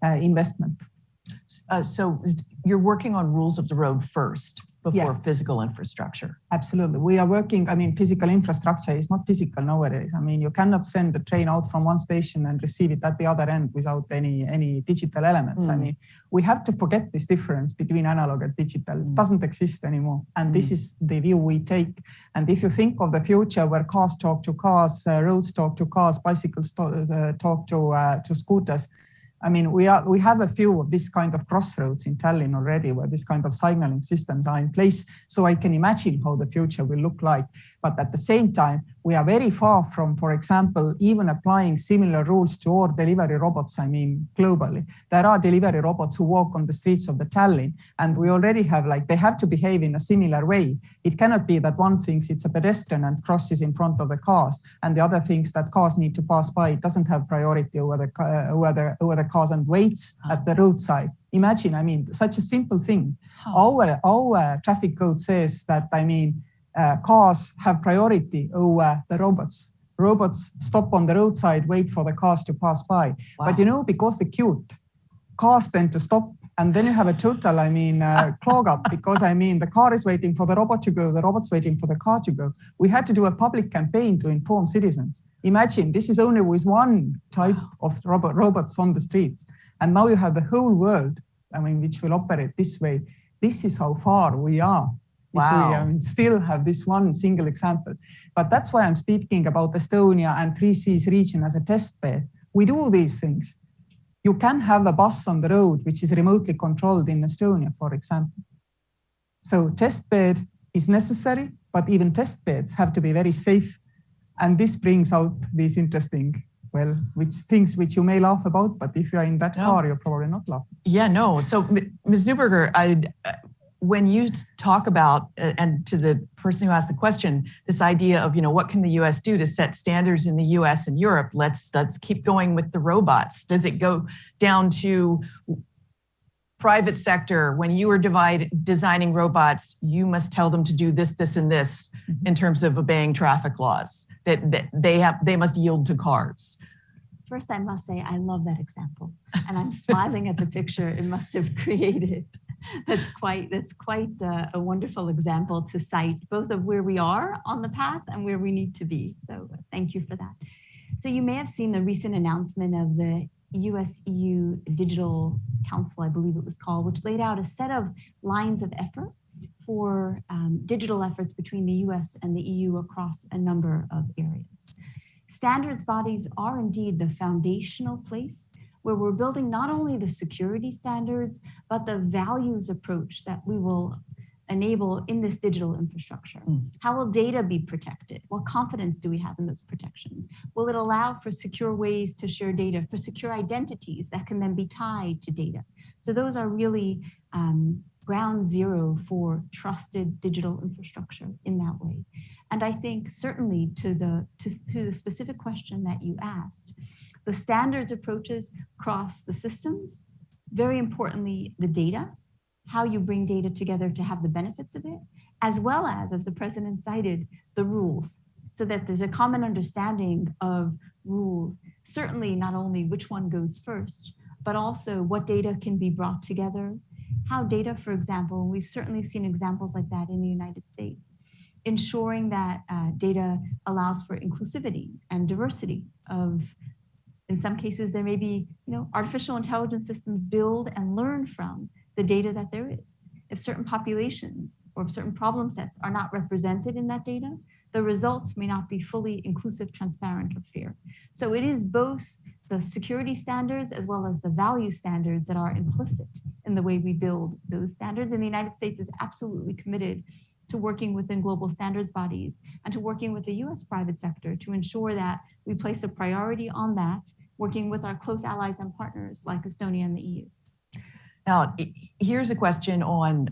investment. So you're working on rules of the road first before physical infrastructure. Absolutely. We are working, I mean, physical infrastructure is not physical nowadays. I mean, you cannot send the train out from one station and receive it at the other end without any digital elements. I mean, we have to forget this difference between analog and digital. It doesn't exist anymore. And this is the view we take. And if you think of the future where cars talk to cars, roads talk to cars, bicycles talk to scooters, I mean, we have a few of this kind of crossroads in Tallinn already, where this kind of signaling systems are in place. So I can imagine how the future will look like. But at the same time, we are very far from, for example, even applying similar rules to all delivery robots, I mean, globally. There are delivery robots who walk on the streets of the Tallinn, and we already have, like, they have to behave in a similar way. It cannot be that one thinks it's a pedestrian and crosses in front of the cars, and the other thinks that cars need to pass by. It doesn't have priority over the cars and waits at the roadside. Imagine, I mean, such a simple thing. Our traffic code says that, I mean, cars have priority over the robots. Robots stop on the roadside, wait for the cars to pass by. Wow. But you know, because they're cute, cars tend to stop, and then you have a total, I mean, clog up, because I mean, the car is waiting for the robot to go, the robot's waiting for the car to go. We had to do a public campaign to inform citizens. Imagine, this is only with one type of robots on the streets. And now you have the whole world, I mean, which will operate this way. This is how far we are. Wow. If we still have this one single example. But that's why I'm speaking about Estonia and 3Cs region as a test bed. We do these things. You can have a bus on the road which is remotely controlled in Estonia, for example. So test bed is necessary, but even test beds have to be very safe. And this brings out these interesting, well, things which you may laugh about, but if you're in that car, you're probably not laughing. Yeah, no. So Ms. Neuberger, when you talk about, and to the person who asked the question, this idea of, you know, what can the US do to set standards in the US and Europe? Let's keep going with the robots. Does it go down to private sector? When you are designing robots, you must tell them to do this, this, and this in terms of obeying traffic laws, that they must yield to cars. First, I must say, I love that example. And I'm smiling at the picture it must have created. That's quite a wonderful example to cite, both of where we are on the path and where we need to be. So thank you for that. So you may have seen the recent announcement of the US-EU Digital Council, I believe it was called, which laid out a set of lines of effort for digital efforts between the US and the EU across a number of areas. Standards bodies are indeed the foundational place where we're building not only the security standards, but the values approach that we will enable in this digital infrastructure. How will data be protected? What confidence do we have in those protections? Will it allow for secure ways to share data, for secure identities that can then be tied to data? So those are really ground zero for trusted digital infrastructure in that way. And I think certainly to the specific question that you asked, the standards approaches cross the systems, very importantly, the data, how you bring data together to have the benefits of it, as well as the president cited, the rules, so that there's a common understanding of rules, certainly not only which one goes first, but also what data can be brought together, how data, for example, we've certainly seen examples like that in the United States, ensuring that data allows for inclusivity and diversity of, in some cases, there may be, artificial intelligence systems build and learn from the data that there is. If certain populations or certain problem sets are not represented in that data, the results may not be fully inclusive, transparent, or fair. So it is both the security standards as well as the value standards that are implicit in the way we build those standards. And the United States is absolutely committed to working within global standards bodies and to working with the US private sector to ensure that we place a priority on that, working with our close allies and partners like Estonia and the EU. Now, here's a question on,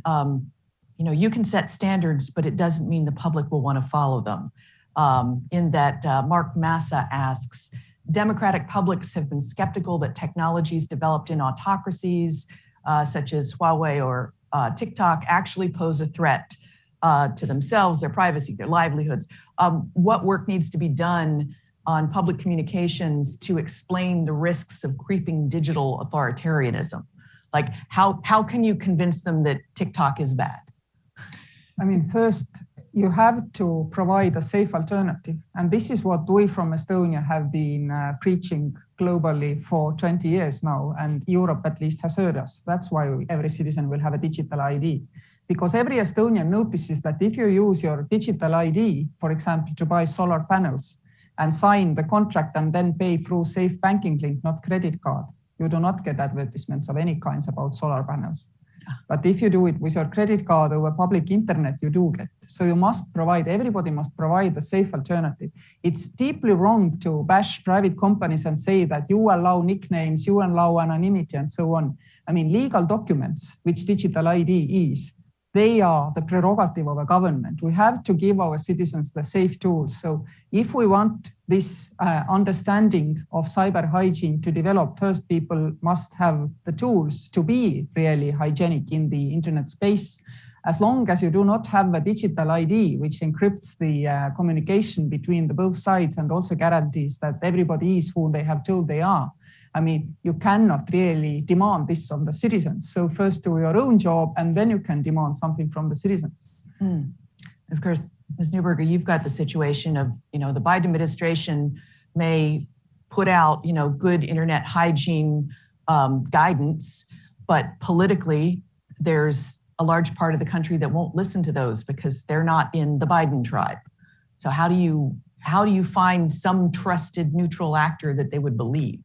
you can set standards, but it doesn't mean the public will want to follow them. In that Mark Massa asks, democratic publics have been skeptical that technologies developed in autocracies, such as Huawei or TikTok, actually pose a threat to themselves, their privacy, their livelihoods. What work needs to be done on public communications to explain the risks of creeping digital authoritarianism? Like, how can you convince them that TikTok is bad? I mean, first, you have to provide a safe alternative. And this is what we from Estonia have been preaching globally for 20 years now. And Europe at least has heard us. That's why every citizen will have a digital ID. Because every Estonian notices that if you use your digital ID, for example, to buy solar panels and sign the contract and then pay through safe banking link, not credit card, you do not get advertisements of any kinds about solar panels. But if you do it with your credit card over public internet, you do get. So you must provide, everybody must provide a safe alternative. It's deeply wrong to bash private companies and say that you allow nicknames, you allow anonymity and so on. I mean, legal documents, which digital ID is, they are the prerogative of a government. We have to give our citizens the safe tools. So if we want this understanding of cyber hygiene to develop, first people must have the tools to be really hygienic in the internet space. As long as you do not have a digital ID, which encrypts the communication between the both sides and also guarantees that everybody is who they have told they are, I mean, you cannot really demand this of the citizens. So first do your own job, and then you can demand something from the citizens. Of course, Ms. Newberger, you've got the situation of, the Biden administration may put out, good internet hygiene guidance, but politically, there's a large part of the country that won't listen to those because they're not in the Biden tribe. So how do you find some trusted neutral actor that they would believe?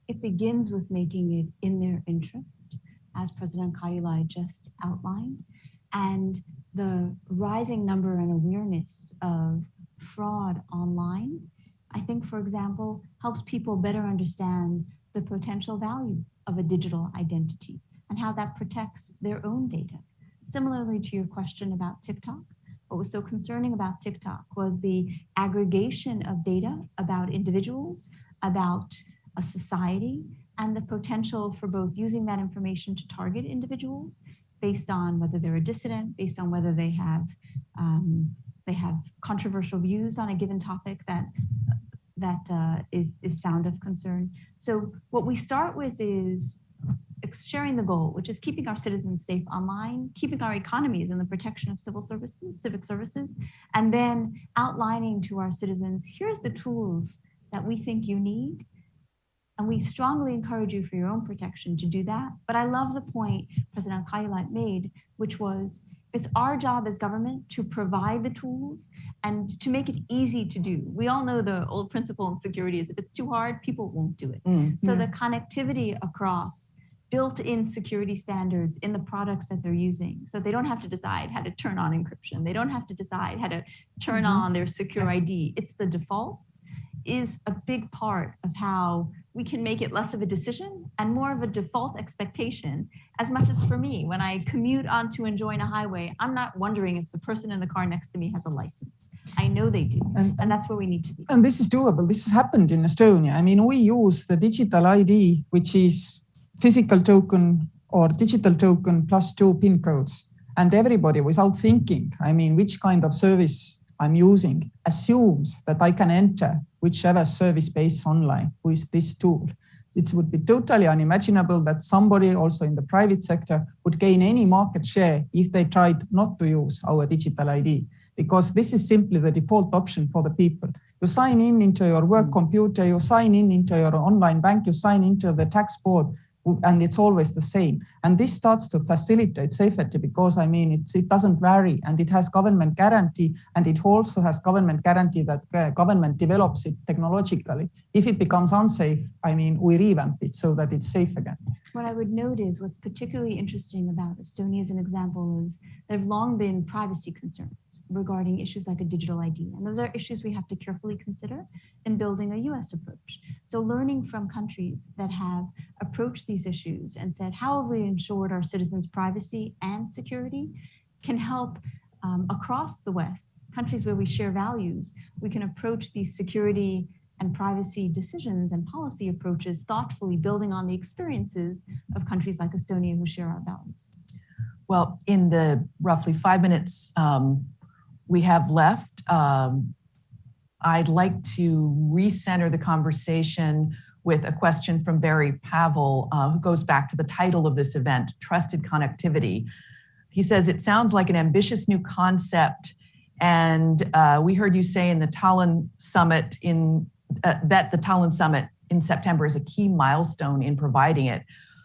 It begins with making it in their interest, as President Kaljulaid just outlined, and the rising number and awareness of fraud online, I think, for example, helps people better understand the potential value of a digital identity and how that protects their own data. Similarly to your question about TikTok, what was so concerning about TikTok was the aggregation of data about individuals, about a society, and the potential for both using that information to target individuals based on whether they're a dissident, based on whether they have controversial views on a given topic that is found of concern. So what we start with is sharing the goal, which is keeping our citizens safe online, keeping our economies in the protection of civic services, and then outlining to our citizens, here's the tools that we think you need. And we strongly encourage you for your own protection to do that. But I love the point President Kaljulaid made, which was it's our job as government to provide the tools and to make it easy to do. We all know the old principle in security is if it's too hard, people won't do it. So the connectivity across built-in security standards in the products that they're using. So they don't have to decide how to turn on encryption. They don't have to decide how to turn on their secure ID. It's the defaults is a big part of how we can make it less of a decision and more of a default expectation. As much as for me, when I commute onto and join a highway, I'm not wondering if the person in the car next to me has a license. I know they do, and that's where we need to be. And this is doable. This has happened in Estonia. I mean, we use the digital ID, which is physical token or digital token plus 2 PIN codes. And everybody, without thinking, I mean, which kind of service I'm using, assumes that I can enter whichever service base online with this tool. It would be totally unimaginable that somebody also in the private sector would gain any market share if they tried not to use our digital ID, because this is simply the default option for the people. You sign in into your work computer, you sign in into your online bank, you sign into the tax board, and it's always the same. And this starts to facilitate safety because, I mean, it doesn't vary and it has government guarantee, and it also has government guarantee that government develops it technologically. If it becomes unsafe, I mean, we revamp it so that it's safe again. What I would note is what's particularly interesting about Estonia as an example is there have long been privacy concerns regarding issues like a digital ID. And those are issues we have to carefully consider in building a US approach. So learning from countries that have approached these issues and said, how have we ensured our citizens' privacy and security can help across the West, countries where we share values, we can approach these security and privacy decisions and policy approaches thoughtfully, building on the experiences of countries like Estonia who share our values. Well, in the roughly 5 minutes we have left, I'd like to recenter the conversation with a question from Barry Pavel, who goes back to the title of this event, Trusted Connectivity. He says, it sounds like an ambitious new concept, and we heard you say in the Tallinn summit that the Tallinn summit in September is a key milestone in providing it.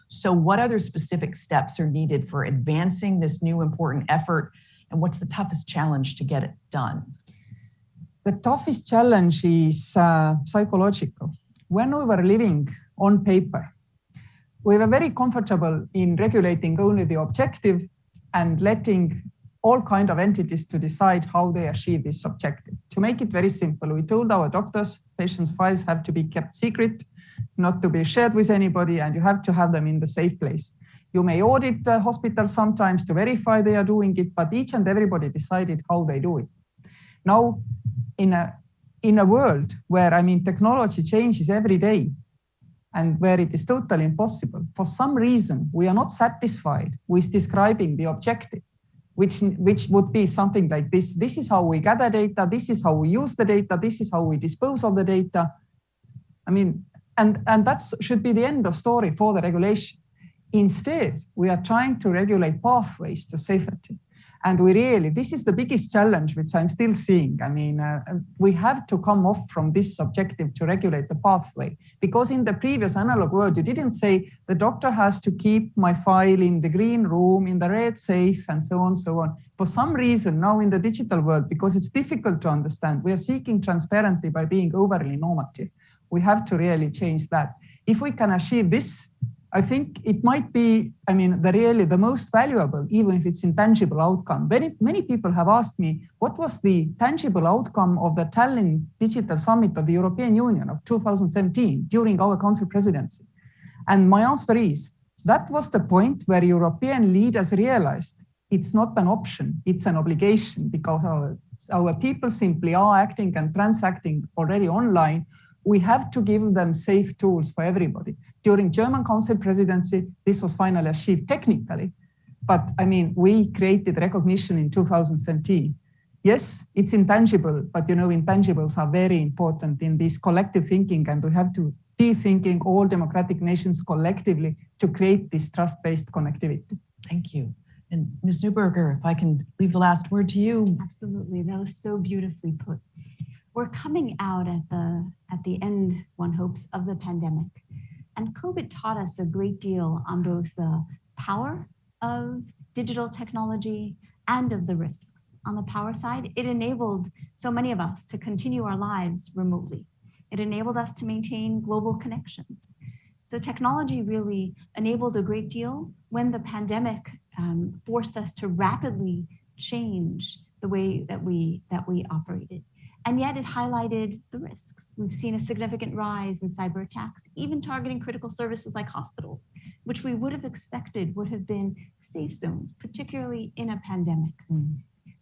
So what other specific steps are needed for advancing this new important effort, and what's the toughest challenge to get it done? The toughest challenge is psychological. When we were living on paper, we were very comfortable in regulating only the objective and letting all kinds of entities to decide how they achieve this objective. To make it very simple, we told our doctors, patients' files have to be kept secret, not to be shared with anybody, and you have to have them in the safe place. You may audit the hospital sometimes to verify they are doing it, but each and everybody decided how they do it. Now, in a world where, technology changes every day and where it is totally impossible, for some reason, we are not satisfied with describing the objective, which would be something like this. This is how we gather data. This is how we use the data. This is how we dispose of the data. And that should be the end of story for the regulation. Instead, we are trying to regulate pathways to safety. And this is the biggest challenge which I'm still seeing. We have to come off from this objective to regulate the pathway, because in the previous analog world, you didn't say the doctor has to keep my file in the green room, in the red safe, and so on, so on. For some reason, now in the digital world, because it's difficult to understand, we are seeking transparency by being overly normative. We have to really change that. If we can achieve this, I think it might be, the most valuable, even if it's intangible outcome. Many people have asked me, what was the tangible outcome of the Tallinn Digital Summit of the European Union of 2017 during our council presidency? And my answer is, that was the point where European leaders realized it's not an option, it's an obligation, because our people simply are acting and transacting already online. We have to give them safe tools for everybody. During German Council presidency, this was finally achieved technically, but we created recognition in 2017. Yes, it's intangible, but intangibles are very important in this collective thinking, and we have to be thinking all democratic nations collectively to create this trust-based connectivity. Thank you. And Ms. Neuberger, if I can leave the last word to you. Absolutely, that was so beautifully put. We're coming out at the end, one hopes, of the pandemic. And COVID taught us a great deal on both the power of digital technology and of the risks. On the power side, it enabled so many of us to continue our lives remotely. It enabled us to maintain global connections. So technology really enabled a great deal when the pandemic forced us to rapidly change the way that we operated. And yet it highlighted the risks. We've seen a significant rise in cyber attacks, even targeting critical services like hospitals, which we would have expected would have been safe zones, particularly in a pandemic.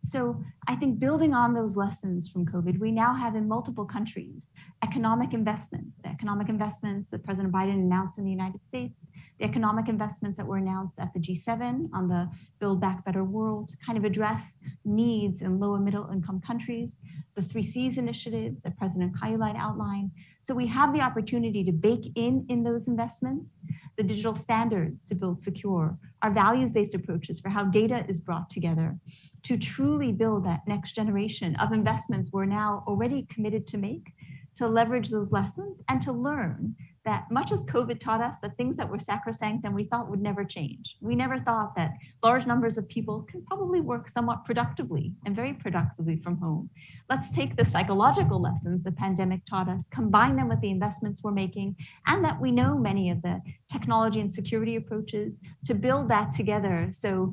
So I think building on those lessons from COVID, we now have in multiple countries economic investment, the economic investments that President Biden announced in the United States, the economic investments that were announced at the G7 on the Build Back Better World to kind of address needs in low and middle income countries, the 3 Cs initiatives that President Kaljulaid outlined. So we have the opportunity to bake in those investments, the digital standards to build secure, our values-based approaches for how data is brought together to truly build that next generation of investments we're now already committed to make, to leverage those lessons and to learn that much as COVID taught us that things that were sacrosanct and we thought would never change. We never thought that large numbers of people can probably work somewhat productively and very productively from home. Let's take the psychological lessons the pandemic taught us, combine them with the investments we're making, and that we know many of the technology and security approaches to build that together. So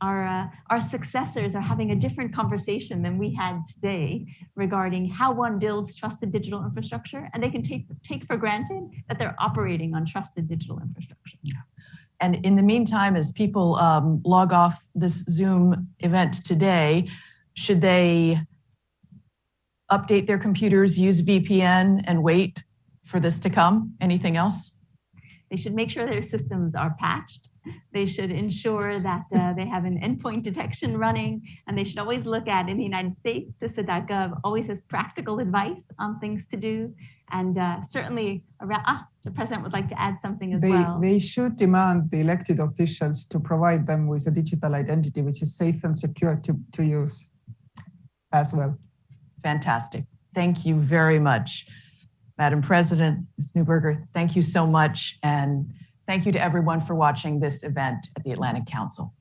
our successors are having a different conversation than we had today regarding how one builds trusted digital infrastructure, and they can take for granted that they're operating on trusted digital infrastructure. Yeah. And in the meantime, as people log off this Zoom event today, should they update their computers, use VPN, and wait for this to come? Anything else? They should make sure their systems are patched. They should ensure that they have an endpoint detection running, and they should always look at, in the United States, CISA.gov always has practical advice on things to do. And certainly, the president would like to add something as well. They should demand the elected officials to provide them with a digital identity, which is safe and secure to use as well. Fantastic. Thank you very much. Madam President, Ms. Neuberger, thank you so much. And thank you to everyone for watching this event at the Atlantic Council.